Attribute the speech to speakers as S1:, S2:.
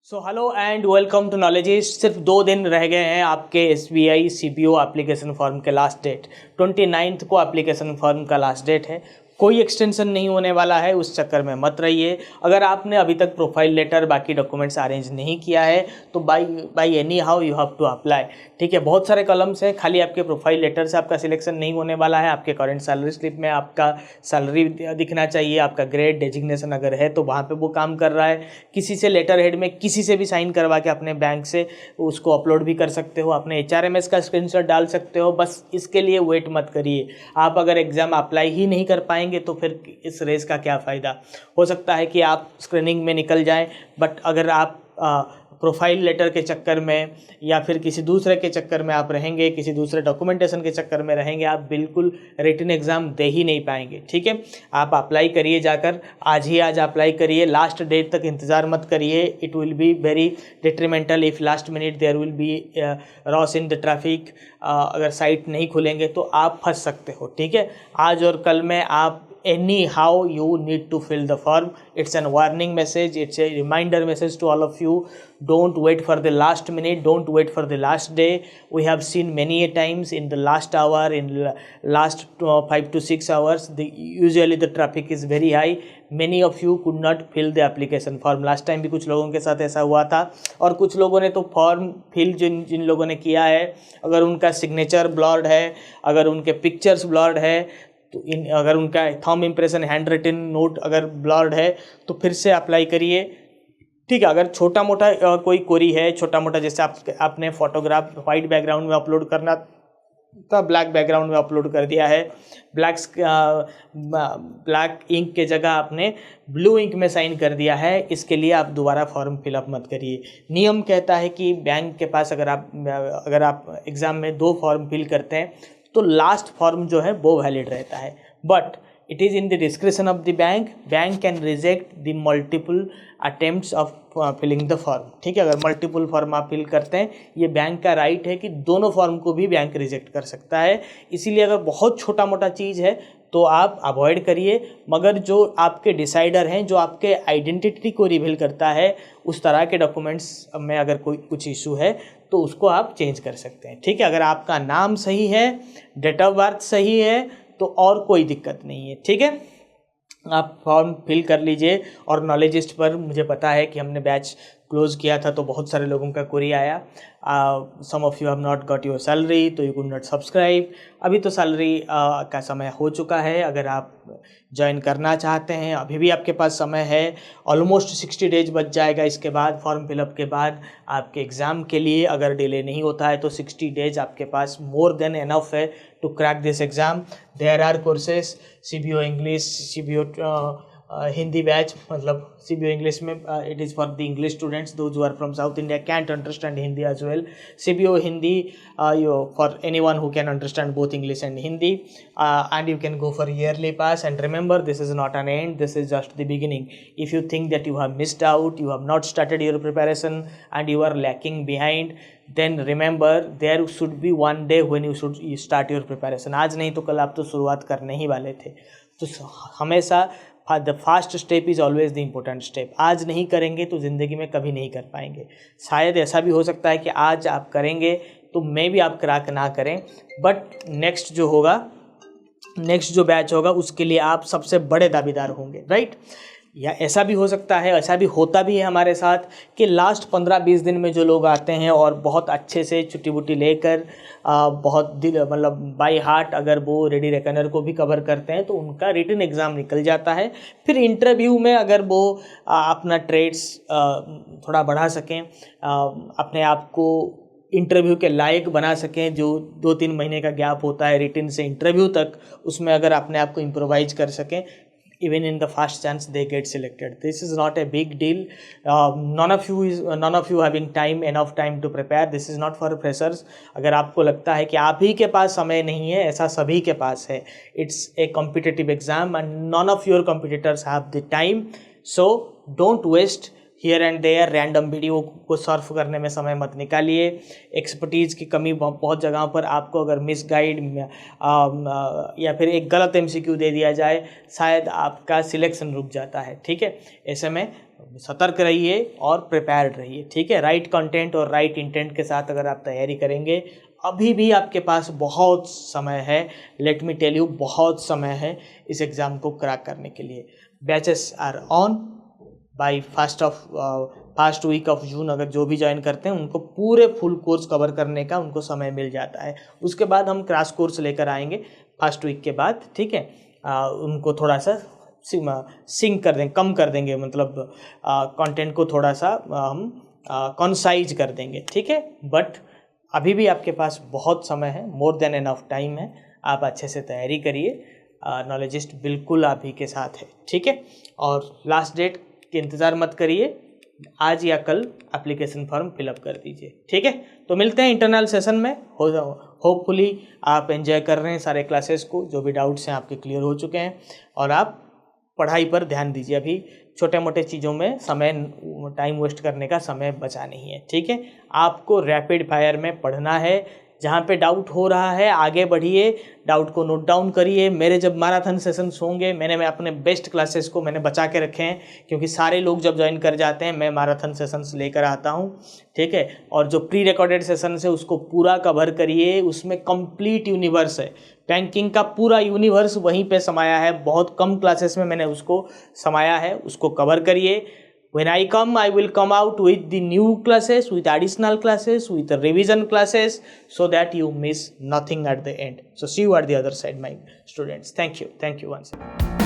S1: So hello and welcome to Knowledgist. सिर्फ 2 दिन रह गए हैं आपके SBI CPO एप्लीकेशन फॉर्म के लास्ट डेट। 29 को एप्लीकेशन फॉर्म का लास्ट डेट है। कोई एक्सटेंशन नहीं होने वाला है, उस चक्कर में मत रहिए। अगर आपने अभी तक प्रोफाइल लेटर बाकी डॉक्यूमेंट्स अरेंज नहीं किया है तो by any how you have to apply. ठीक है, बहुत सारे कॉलम्स हैं, खाली आपके प्रोफाइल लेटर से आपका सिलेक्शन नहीं होने वाला है। आपके करंट सैलरी स्लिप में आपका सैलरी दिखना चाहिए, आपका ग्रेड डेजिग्नेशन अगर है तो वहाँ पे वो काम कर रहा है। किसी से लेटर हेड में किसी से भी साइन करवा के अपने बैंक से उसको अपलोड भी कर सकते हो, अपने HRMS का स्क्रीनशॉट डाल सकते हो। बस इसके लिए वेट मत करिए। आप अगर एग्ज़ाम अप्लाई ही नहीं कर पाएंगे तो फिर इस रेस का क्या फ़ायदा। हो सकता है कि आप स्क्रीनिंग में निकल जाएं, बट अगर आप प्रोफाइल लेटर के चक्कर में या फिर किसी दूसरे के चक्कर में आप रहेंगे, किसी दूसरे डॉक्यूमेंटेशन के चक्कर में रहेंगे, आप बिल्कुल रिटन एग्ज़ाम दे ही नहीं पाएंगे। ठीक है, आप अप्लाई करिए, जाकर आज अप्लाई करिए, लास्ट डेट तक इंतज़ार मत करिए। It will be very detrimental if last minute there will be rush in the traffic. अगर साइट नहीं खुलेंगे तो आप फंस सकते हो। ठीक है, आज और कल में आप anyhow you need to fill the form. It's a warning message, it's a reminder message to all of you. Don't wait for the last minute, don't wait for the last day. We have seen many a times in the last hour, in last 5 to 6 hours, usually the traffic is very high. Many of you could not fill the application form. Last time भी कुछ लोगों के साथ ऐसा हुआ था, और कुछ लोगों ने तो फॉर्म फिल जिन लोगों ने किया है, अगर उनका सिग्नेचर ब्लर्ड है, अगर उनके पिक्चर्स ब्लर्ड है, तो अगर उनका thumb impression hand written note अगर ब्लर्ड है तो फिर से अप्लाई करिए। ठीक है, अगर छोटा मोटा कोई क्वेरी है, छोटा मोटा जैसे आपने फोटोग्राफ वाइट बैकग्राउंड में अपलोड करना था, ब्लैक बैकग्राउंड में अपलोड कर दिया है, ब्लैक इंक के जगह आपने ब्लू इंक में साइन कर दिया है, इसके लिए आप दोबारा फॉर्म फिलअप मत करिए। नियम कहता है कि बैंक के पास अगर आप एग्ज़ाम में 2 फॉर्म फिल करते हैं तो लास्ट फॉर्म जो है वो वैलिड रहता है, but it is in the description of the bank can reject the multiple attempts of filling the form. ठीक है, अगर मल्टीपल फॉर्म आप फिल करते हैं, ये बैंक का राइट है कि दोनों फॉर्म को भी बैंक रिजेक्ट कर सकता है। इसीलिए अगर बहुत छोटा मोटा चीज़ है तो आप अवॉइड करिए, मगर जो आपके डिसाइडर हैं, जो आपके आइडेंटिटी को रिवील करता है, उस तरह के डॉक्यूमेंट्स में अगर कोई कुछ इशू है तो उसको आप चेंज कर सकते हैं। ठीक है, अगर आपका नाम सही है, डेट ऑफ बर्थ सही है तो और कोई दिक्कत नहीं है। ठीक है, आप फॉर्म फिल कर लीजिए। और नॉलेजिस्ट पर मुझे पता है कि हमने बैच क्लोज़ किया था तो बहुत सारे लोगों का क्वेरी आया, some of you have not got your salary तो यू कुड नॉट सब्सक्राइब। अभी तो सैलरी का समय हो चुका है। अगर आप ज्वाइन करना चाहते हैं, अभी भी आपके पास समय है, ऑलमोस्ट 60 डेज बच जाएगा इसके बाद, फॉर्म फिलअप के बाद आपके एग्ज़ाम के लिए। अगर डिले नहीं होता है तो 60 डेज आपके पास मोर देन एनफ है to crack this exam. There are courses, CBO English, CBO Hindi batch, मतलब CBO इंग्लिश में it is for the English students, those who are from South India can't understand Hindi as well. CBO Hindi for anyone who can understand both English and Hindi, and you can go for yearly pass. And remember, this is not an end, this is just the beginning. If you think that you have missed out, you have not started your preparation and you are lacking behind, then remember there should be one day when you should start your preparation. आज नहीं तो कल आप तो शुरुआत करने ही वाले थे। तो हमेशा the fast step is always the important step. आज नहीं करेंगे तो ज़िंदगी में कभी नहीं कर पाएंगे। शायद ऐसा भी हो सकता है कि आज आप करेंगे तो मे भी आप क्रैक ना करें, बट नेक्स्ट जो बैच होगा उसके लिए आप सबसे बड़े दावेदार होंगे, राइट। या ऐसा भी हो सकता है, ऐसा भी होता भी है हमारे साथ कि लास्ट 15-20 दिन में जो लोग आते हैं और बहुत अच्छे से छुट्टी वुट्टी लेकर बहुत दिल मतलब बाय हार्ट अगर वो रेडी रेकनर को भी कवर करते हैं तो उनका रिटन एग्ज़ाम निकल जाता है। फिर इंटरव्यू में अगर वो अपना ट्रेड्स थोड़ा बढ़ा सकें, अपने आप को इंटरव्यू के लायक बना सकें, जो 2-3 महीने का गैप होता है रिटन से इंटरव्यू तक, उसमें अगर अपने आप को इम्प्रोवाइज कर सकें, even in the first chance they get selected. This is not a big deal. None of you having enough time to prepare. This is not for freshers. अगर आपको लगता है कि आप ही के पास समय नहीं है, ऐसा सभी के पास है। It's a competitive exam and none of your competitors have the time. So don't waste here and there random video को सर्फ करने में समय मत निकालिए। एक्सपर्टीज़ की कमी बहुत जगहों पर आपको अगर मिसगाइड या फिर एक गलत MCQ दे दिया जाए, शायद आपका सिलेक्शन रुक जाता है। ठीक है, ऐसे में सतर्क रहिए और प्रिपेयर्ड रहिए। ठीक है, राइट कंटेंट और राइट इंटेंट के साथ अगर आप तैयारी करेंगे, अभी भी आपके पास बहुत समय है। लेट मी टेल यू, बहुत समय है इस एग्ज़ाम को क्रैक करने के लिए। Batches are on by first week of June. अगर जो भी ज्वाइन करते हैं उनको पूरे फुल कोर्स कवर करने का उनको समय मिल जाता है। उसके बाद हम क्रैश कोर्स लेकर आएंगे फर्स्ट वीक के बाद। ठीक है, उनको थोड़ा सा सिंक कर देंगे, कम कर देंगे, मतलब कंटेंट को थोड़ा सा हम कॉन्साइज कर देंगे। ठीक है, बट अभी भी आपके पास बहुत समय है, मोर देन एनफ टाइम है। आप अच्छे से तैयारी करिए, नॉलेजिस्ट बिल्कुल आप ही के साथ है। ठीक है, और लास्ट डेट के इंतज़ार मत करिए, आज या कल एप्लीकेशन फॉर्म फिलअप कर दीजिए। ठीक है, तो मिलते हैं इंटरनल सेशन में। होपफुली आप एंजॉय कर रहे हैं सारे क्लासेस को, जो भी डाउट्स हैं आपके क्लियर हो चुके हैं, और आप पढ़ाई पर ध्यान दीजिए। अभी छोटे मोटे चीज़ों में टाइम वेस्ट करने का समय बचा नहीं है। ठीक है, आपको रैपिड फायर में पढ़ना है। जहाँ पे डाउट हो रहा है आगे बढ़िए, डाउट को नोट डाउन करिए। मेरे जब मैराथन सेशंस होंगे, मैं अपने बेस्ट क्लासेस को मैंने बचा के रखे हैं, क्योंकि सारे लोग जब ज्वाइन कर जाते हैं मैं मैराथन सेशंस लेकर आता हूँ। ठीक है, और जो प्री रिकॉर्डेड सेशंस है उसको पूरा कवर करिए। उसमें कंप्लीट यूनिवर्स है, बैंकिंग का पूरा यूनिवर्स वहीं पे समाया है। बहुत कम क्लासेस में मैंने उसको समाया है, उसको कवर करिए। When I come, I will come out with the new classes, with additional classes, with the revision classes, so that you miss nothing at the end. So see you at the other side, my students. Thank you once again.